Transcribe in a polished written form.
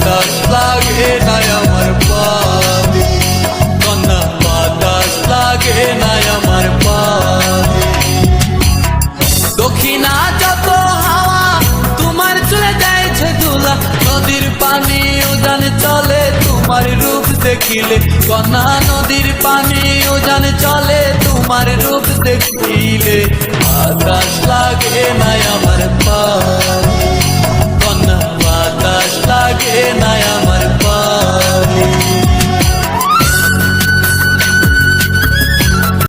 বাতাস লাগে না আমার পায়ে, কন্যা বাতাস লাগে না আমার পায়ে। দক্ষিণা যত হাওয়া তোমার চলে যাইছে দুলা, নদীর পানি উজান চলে তোমার রূপ দেখিলে, কন্যা নদীর পানি উজান চলে তোমার রূপ দেখিলে। বাতাস লাগে না আমার পায়ে,